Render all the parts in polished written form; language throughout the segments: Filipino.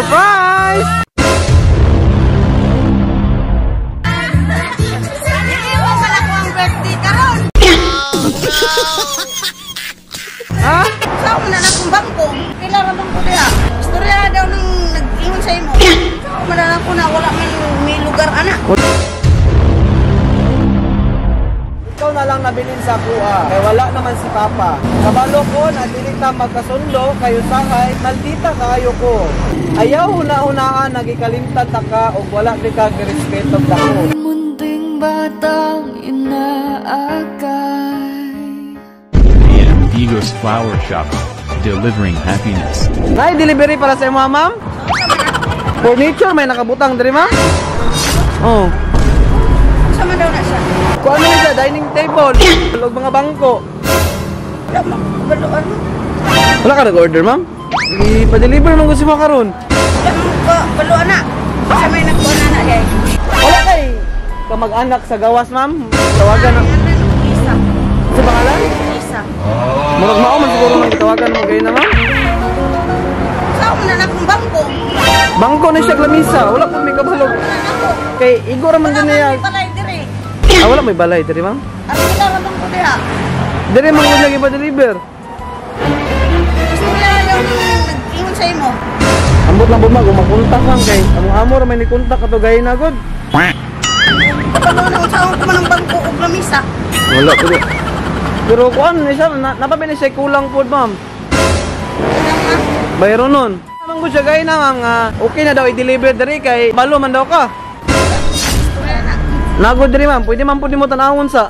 Surprise! Ha? Saan mo na akong bangko? Kailan na bangko diya? Istorya daw nung nag-ingon sa imo. Saan mo na ako na wala may lugar anak. Ikaw na lang nabilin sa kuha, kay wala naman si Papa. Kabalo ko na dili ta magkasundo, kayo sahay, maldita kayo ko. Ayaw huna-hunaan, nagikalimtan ta ka, o wala di ka girespeto dako. Munting batang inaakay. Amigos Flower Shop, delivering happiness. Nay, delivery para sa imo, ma'am? Furniture, may nakabutang diri, ma'am? Oh. Sama daw na siya. Kung ano siya, dining table, tulog mga bangko. Wala mabaluan mo. Wala ka nag-order, ma'am? Ipa-deliver mo gusto mo karon. Wala mabaluan na. Kasi may nagbuan na guys. Wala kay kamag-anak sa gawas, ma'am. Tawagan na. Isa. Sa pangalan? Isa. Murag mao man siguro nang tawagan mo gay na, ma'am. Saan mo na akong bangko? Bangko na siya lamisa, wala po may kabalog. Kay Igor man din niya. Wala may balay dire. Ah, wala may balay diri, ma'am. Ang kailan na bangko diya? Diri man gud lagi pa-deliver. Istorya daw nung nag-ingon sa imo. Ambot lang bumag makontak lang kay amo ra may ni kontak ato gay na gud. Kapag na saan ko man ang bangko ug lamisa. Wala ko. Pero kuan ni siya napabili siya kulang pod, ma'am. Bayro nun. Naman ko siya gay na, ma'am, okay na daw i-deliver diri kay balo man daw ka. Istorya na. Nagod diri, ma'am. Pwede man pud mo tanawon sa.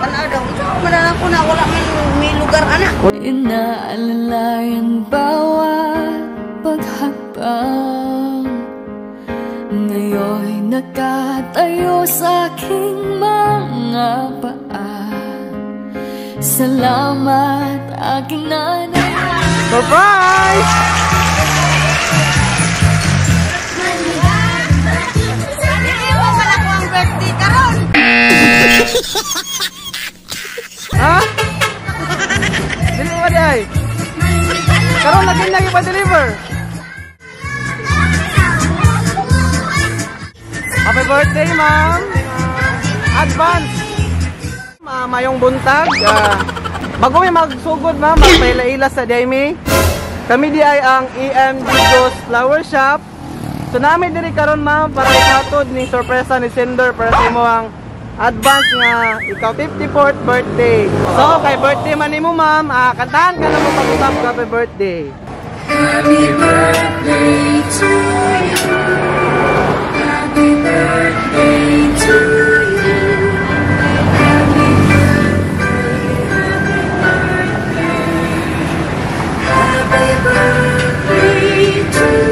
Wala daw. Saan mo na ako na wala may lugar anak. Inaalalayan bawat paghapang. Ngayon'y nakatayo sa aking mga paa. Salamat aking nanay. Surprise! Hindi mo pala ko ang birthday karon. Ha? Dili mo di ay. Karon lagi pa-deliver. Happy birthday, ma'am. Advance. Mayong buntag. Bago may magsugod, ma'am, magpaila-ila sa Daimi. Kami di ay ang Amigos Flower Shop. So namin diri karon, ma'am, para ihatod ni sorpresa ni Sender para sa imo ang advance nga ikaw 54th birthday. So kay birthday man nimo, ma'am, kantahan ka na mo pag-usap happy birthday. Happy birthday to you. Happy birthday to you. Happy birthday to you.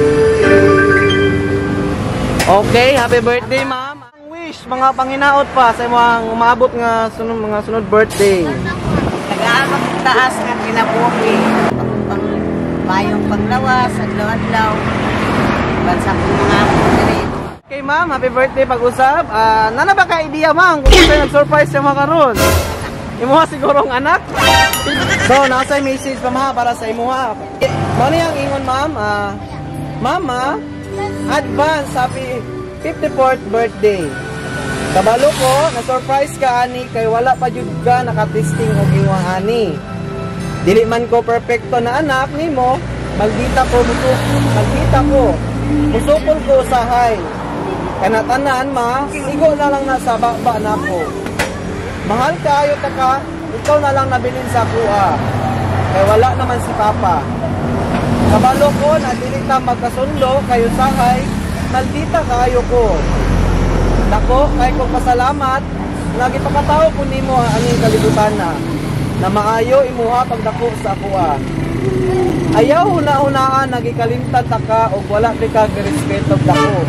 Okay, happy birthday, ma'am. Ang wish, mga panginaot pa sa imong umabot nga mga sunod birthday. Nag-aamag taas nga kinabuhi. Mayong panglawas, adlaw-adlaw. Bansa ko mga ako diri. Okay, ma'am, happy birthday pag-usap. Nana ba ka-idea, ma'am, kung sa'yo nag-surprise siya mga karon? Imuha siguro ang anak? So, nasa message pa, ma'am, para sa imuha. Mano yung ingon, ma'am? Mama, advance, happy 54th birthday. Kabalo ko, na-surprise ka, ani, kay wala pa jud ka nakatesting og imong ani. Dili man ko perfecto na anak nimo, magdita ko musupol ko usahay. Kanatanan, ma, igo na lang na sa baba na ko. Mahal kayo ta ka, ikaw na lang nabilin sa kuha. Kay wala naman si Papa. Kabalo ko na dili ta magkasundo, kayo sahay, maldita kayo ko. Nako, kay ko pasalamat, nagipakatao ko nimo ang aning kalibutan na maayo imuha pagdako sa kuha. Ayaw huna-hunaan, nagikalimtan ta ka og wala di ka girespeto dako.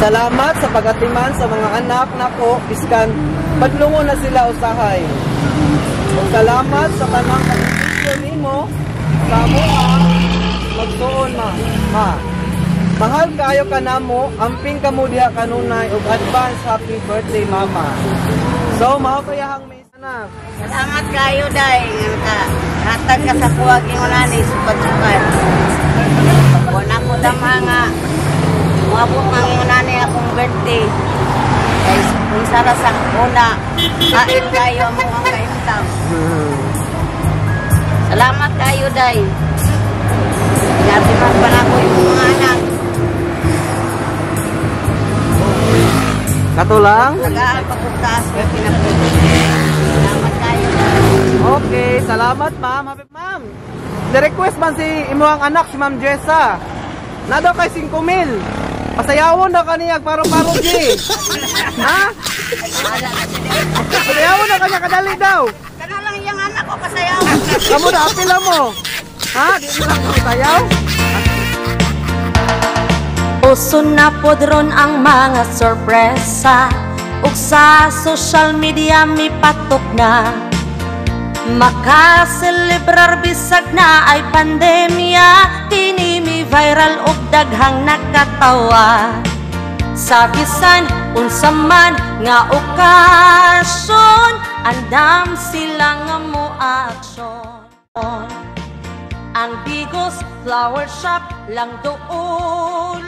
Salamat sa pagatiman sa mga anak nako, biskan padlungon na sila usahay. Ug salamat sa tanang pagtulong nimo sa amuha magsuon, ma. Mahal kaayo ka namo, amping kamo diha kanunay ug advance happy birthday, mama. So mao kayahang may anak. Salamat kayo day nga hatag ka sa kuwag ingon ani sukat-sukat. Wala ko Kain kayo mo ang kaintang. Salamat kayo, Day. Pinatiman pa na ko yung mga anak. Katulang? Tagaan pa kung taas ko pinapili. Salamat kayo, Day. Okay, salamat ma'am. Ma'am, ni-request man si imuhang anak, si Ma'am Jessa. Na daw kay 5,000. Pasayawon na kaniya, paro-paro di. Ha? Pasayawon na kanya, kadali daw. Kana lang yung anak ko kasayaw. Kamu na, apila mo. Ha? Di mo lang sayaw? Uso na podron ang mga sorpresa, ug sa social media mi patok na. Makaselebrar bisag na ay pandemya, kini mi viral ug daghang nakatawa. Sa bisan unsa man nga okasyon, andam sila nga mo aksyon. Ang Bigos Flower Shop lang doon.